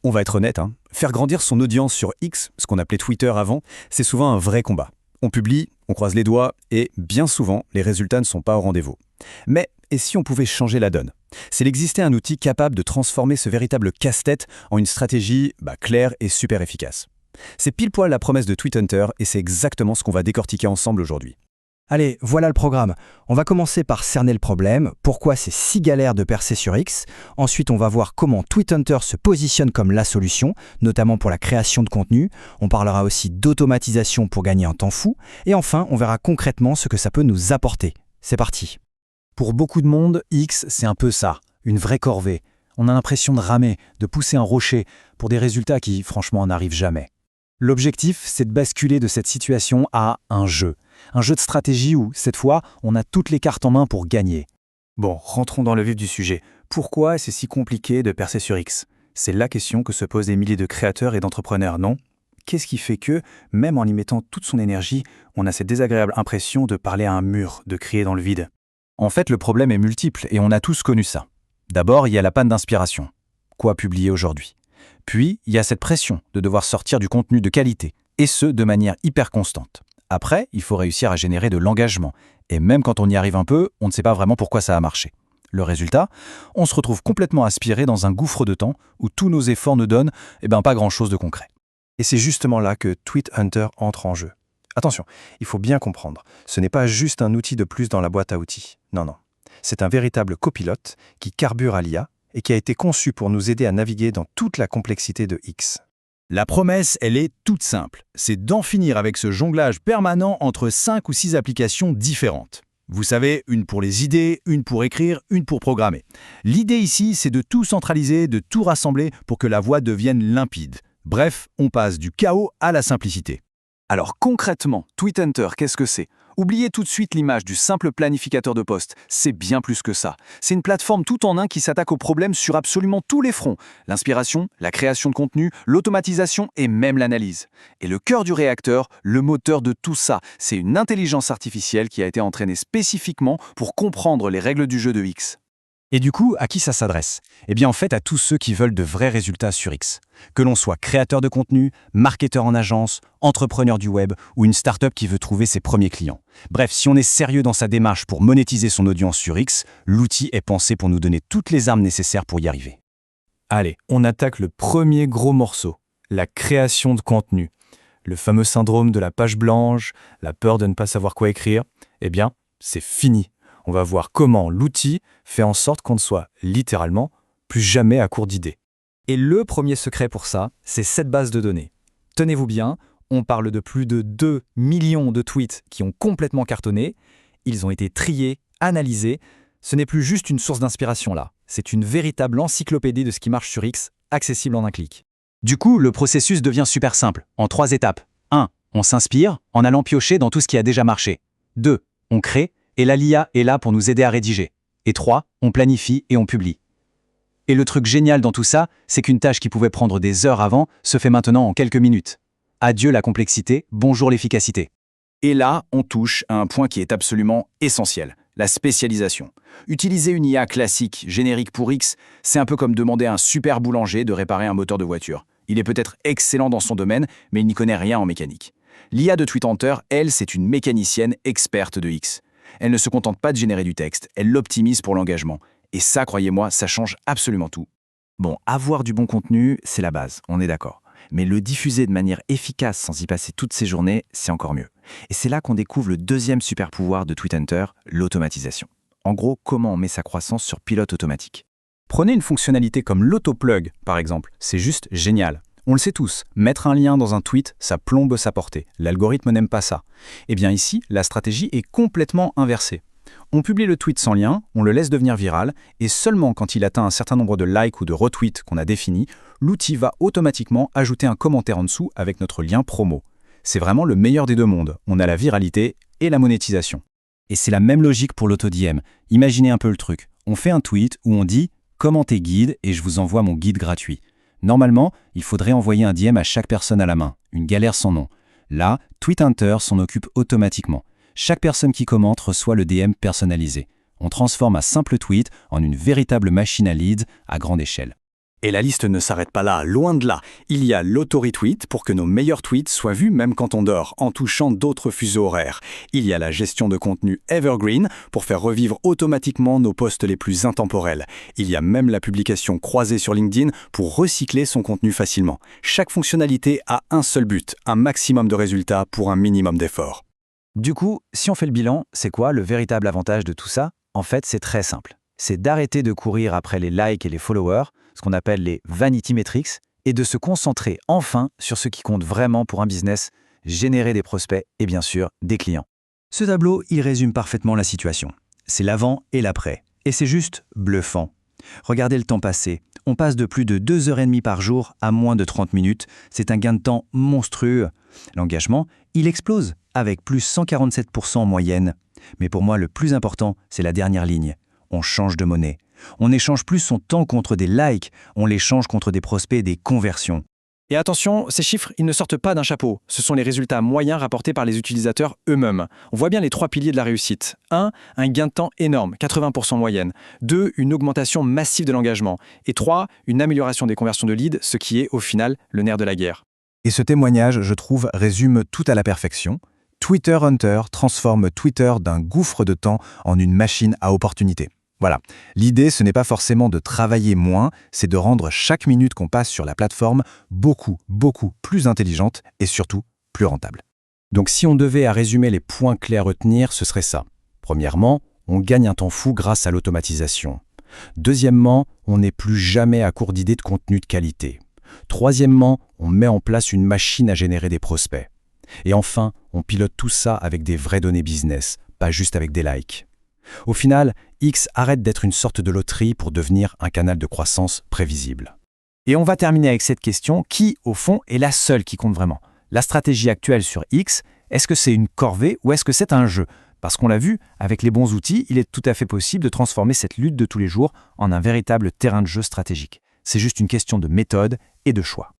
On va être honnête, faire grandir son audience sur X, ce qu'on appelait Twitter avant, c'est souvent un vrai combat. On publie, on croise les doigts, et bien souvent, les résultats ne sont pas au rendez-vous. Mais, et si on pouvait changer la donne? S'il existait un outil capable de transformer ce véritable casse-tête en une stratégie claire et super efficace. C'est pile poil la promesse de TweetHunter, et c'est exactement ce qu'on va décortiquer ensemble aujourd'hui. Allez, voilà le programme. On va commencer par cerner le problème, pourquoi c'est si galère de percer sur X. Ensuite, on va voir comment TweetHunter se positionne comme la solution, notamment pour la création de contenu. On parlera aussi d'automatisation pour gagner un temps fou. Et enfin, on verra concrètement ce que ça peut nous apporter. C'est parti. Pour beaucoup de monde, X, c'est un peu ça, une vraie corvée. On a l'impression de ramer, de pousser un rocher, pour des résultats qui, franchement, n'arrivent jamais. L'objectif, c'est de basculer de cette situation à un jeu de stratégie où, cette fois, on a toutes les cartes en main pour gagner. Bon, rentrons dans le vif du sujet. Pourquoi c'est si compliqué de percer sur X? C'est la question que se posent des milliers de créateurs et d'entrepreneurs, non? Qu'est-ce qui fait que, même en y mettant toute son énergie, on a cette désagréable impression de parler à un mur, de crier dans le vide? En fait, le problème est multiple et on a tous connu ça. D'abord, il y a la panne d'inspiration. Quoi publier aujourd'hui? Puis, il y a cette pression de devoir sortir du contenu de qualité, et ce, de manière hyper constante. Après, il faut réussir à générer de l'engagement. Et même quand on y arrive un peu, on ne sait pas vraiment pourquoi ça a marché. Le résultat, on se retrouve complètement aspiré dans un gouffre de temps où tous nos efforts ne donnent pas grand-chose de concret. Et c'est justement là que TweetHunter entre en jeu. Attention, il faut bien comprendre, ce n'est pas juste un outil de plus dans la boîte à outils. Non. C'est un véritable copilote qui carbure à l'IA et qui a été conçu pour nous aider à naviguer dans toute la complexité de X. La promesse, elle est toute simple. C'est d'en finir avec ce jonglage permanent entre 5 ou 6 applications différentes. Vous savez, une pour les idées, une pour écrire, une pour programmer. L'idée ici, c'est de tout centraliser, de tout rassembler pour que la voie devienne limpide. Bref, on passe du chaos à la simplicité. Alors concrètement, TweetHunter, qu'est-ce que c'est? Oubliez tout de suite l'image du simple planificateur de poste. C'est bien plus que ça. C'est une plateforme tout en un qui s'attaque aux problèmes sur absolument tous les fronts. L'inspiration, la création de contenu, l'automatisation et même l'analyse. Et le cœur du réacteur, le moteur de tout ça, c'est une intelligence artificielle qui a été entraînée spécifiquement pour comprendre les règles du jeu de X. Et du coup, à qui ça s'adresse? En fait, à tous ceux qui veulent de vrais résultats sur X. Que l'on soit créateur de contenu, marketeur en agence, entrepreneur du web ou une start-up qui veut trouver ses premiers clients. Bref, si on est sérieux dans sa démarche pour monétiser son audience sur X, l'outil est pensé pour nous donner toutes les armes nécessaires pour y arriver. Allez, on attaque le premier gros morceau, la création de contenu. Le fameux syndrome de la page blanche, la peur de ne pas savoir quoi écrire, c'est fini. On va voir comment l'outil fait en sorte qu'on ne soit littéralement plus jamais à court d'idées. Et le premier secret pour ça, c'est cette base de données. Tenez-vous bien, on parle de plus de 2 millions de tweets qui ont complètement cartonné. Ils ont été triés, analysés. Ce n'est plus juste une source d'inspiration là. C'est une véritable encyclopédie de ce qui marche sur X, accessible en un clic. Du coup, le processus devient super simple, en 3 étapes. 1. On s'inspire en allant piocher dans tout ce qui a déjà marché. 2. On crée. Et l'IA est là pour nous aider à rédiger. Et 3, on planifie et on publie. Et le truc génial dans tout ça, c'est qu'une tâche qui pouvait prendre des heures avant se fait maintenant en quelques minutes. Adieu la complexité, bonjour l'efficacité. Et là, on touche à un point qui est absolument essentiel, la spécialisation. Utiliser une IA classique, générique pour X, c'est un peu comme demander à un super boulanger de réparer un moteur de voiture. Il est peut-être excellent dans son domaine, mais il n'y connaît rien en mécanique. L'IA de TweetHunter, elle, c'est une mécanicienne experte de X. Elle ne se contente pas de générer du texte, elle l'optimise pour l'engagement. Et ça, croyez-moi, ça change absolument tout. Bon, avoir du bon contenu, c'est la base, on est d'accord. Mais le diffuser de manière efficace sans y passer toutes ses journées, c'est encore mieux. Et c'est là qu'on découvre le deuxième super pouvoir de TweetHunter, l'automatisation. En gros, comment on met sa croissance sur pilote automatique. Prenez une fonctionnalité comme l'autoplug, par exemple. C'est juste génial. On le sait tous, mettre un lien dans un tweet, ça plombe sa portée. L'algorithme n'aime pas ça. Ici, la stratégie est complètement inversée. On publie le tweet sans lien, on le laisse devenir viral, et seulement quand il atteint un certain nombre de likes ou de retweets qu'on a définis, l'outil va automatiquement ajouter un commentaire en dessous avec notre lien promo. C'est vraiment le meilleur des deux mondes. On a la viralité et la monétisation. Et c'est la même logique pour l'auto-DM. Imaginez un peu le truc. On fait un tweet où on dit « Commentez guide et je vous envoie mon guide gratuit ». Normalement, il faudrait envoyer un DM à chaque personne à la main, une galère sans nom. Là, TweetHunter s'en occupe automatiquement. Chaque personne qui commente reçoit le DM personnalisé. On transforme un simple tweet en une véritable machine à leads à grande échelle. Et la liste ne s'arrête pas là, loin de là. Il y a l'auto-retweet pour que nos meilleurs tweets soient vus même quand on dort, en touchant d'autres fuseaux horaires. Il y a la gestion de contenu evergreen pour faire revivre automatiquement nos posts les plus intemporels. Il y a même la publication croisée sur LinkedIn pour recycler son contenu facilement. Chaque fonctionnalité a un seul but, un maximum de résultats pour un minimum d'efforts. Du coup, si on fait le bilan, c'est quoi le véritable avantage de tout ça? En fait, c'est très simple. C'est d'arrêter de courir après les likes et les followers, ce qu'on appelle les vanity metrics, et de se concentrer enfin sur ce qui compte vraiment pour un business, générer des prospects et bien sûr des clients. Ce tableau, il résume parfaitement la situation. C'est l'avant et l'après. Et c'est juste bluffant. Regardez le temps passé. On passe de plus de 2h30 par jour à moins de 30 minutes. C'est un gain de temps monstrueux. L'engagement, il explose avec plus 147% en moyenne. Mais pour moi, le plus important, c'est la dernière ligne. On change de monnaie. On n'échange plus son temps contre des likes, on l'échange contre des prospects et des conversions. Et attention, ces chiffres, ils ne sortent pas d'un chapeau. Ce sont les résultats moyens rapportés par les utilisateurs eux-mêmes. On voit bien les 3 piliers de la réussite. 1. Un gain de temps énorme, 80% moyenne. 2. Une augmentation massive de l'engagement. Et 3. Une amélioration des conversions de leads, ce qui est, au final, le nerf de la guerre. Et ce témoignage, je trouve, résume tout à la perfection. Twitter Hunter transforme Twitter d'un gouffre de temps en une machine à opportunités. Voilà. L'idée, ce n'est pas forcément de travailler moins, c'est de rendre chaque minute qu'on passe sur la plateforme beaucoup plus intelligente et surtout plus rentable. Donc si on devait résumer les points clés à retenir, ce serait ça. Premièrement, on gagne un temps fou grâce à l'automatisation. Deuxièmement, on n'est plus jamais à court d'idées de contenu de qualité. Troisièmement, on met en place une machine à générer des prospects. Et enfin, on pilote tout ça avec des vraies données business, pas juste avec des likes. Au final, X arrête d'être une sorte de loterie pour devenir un canal de croissance prévisible. Et on va terminer avec cette question, qui, au fond, est la seule qui compte vraiment? La stratégie actuelle sur X, est-ce que c'est une corvée ou est-ce que c'est un jeu? Parce qu'on l'a vu, avec les bons outils, il est tout à fait possible de transformer cette lutte de tous les jours en un véritable terrain de jeu stratégique. C'est juste une question de méthode et de choix.